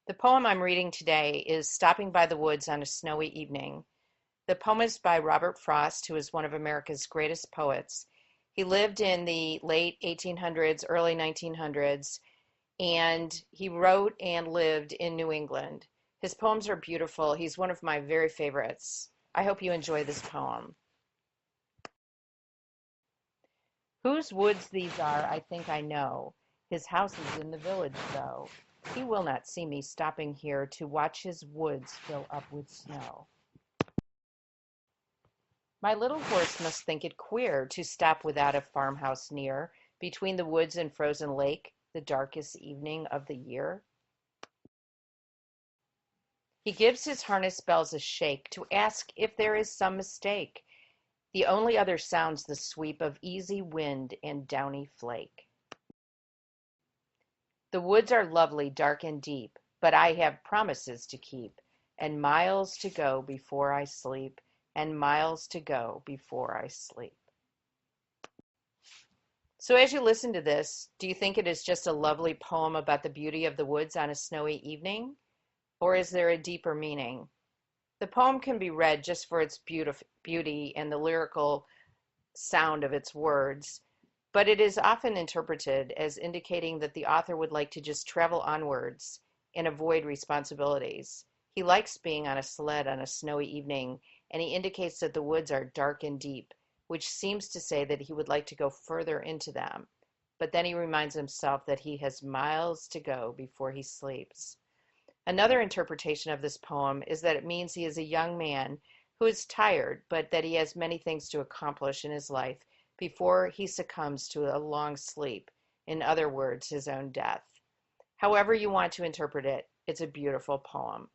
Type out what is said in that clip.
The poem I'm reading today is Stopping by the Woods on a Snowy Evening. The poem is by Robert Frost, who is one of America's greatest poets. He lived in the late 1800s, early 1900s, and he wrote and lived in New England. His poems are beautiful. He's one of my very favorites. I hope you enjoy this poem. Whose woods these are, I think I know. His house is in the village, though. He will not see me stopping here to watch his woods fill up with snow. My little horse must think it queer to stop without a farmhouse near, between the woods and frozen lake, the darkest evening of the year. He gives his harness bells a shake to ask if there is some mistake. The only other sound's the sweep of easy wind and downy flake. The woods are lovely, dark and deep, but I have promises to keep, and miles to go before I sleep, and miles to go before I sleep. So as you listen to this, do you think it is just a lovely poem about the beauty of the woods on a snowy evening? Or is there a deeper meaning? The poem can be read just for its beauty and the lyrical sound of its words, but it is often interpreted as indicating that the author would like to just travel onwards and avoid responsibilities. He likes being on a sled on a snowy evening, and he indicates that the woods are dark and deep, which seems to say that he would like to go further into them. But then he reminds himself that he has miles to go before he sleeps. Another interpretation of this poem is that it means he is a young man who is tired, but that he has many things to accomplish in his life before he succumbs to a long sleep, in other words, his own death. However you want to interpret it, it's a beautiful poem.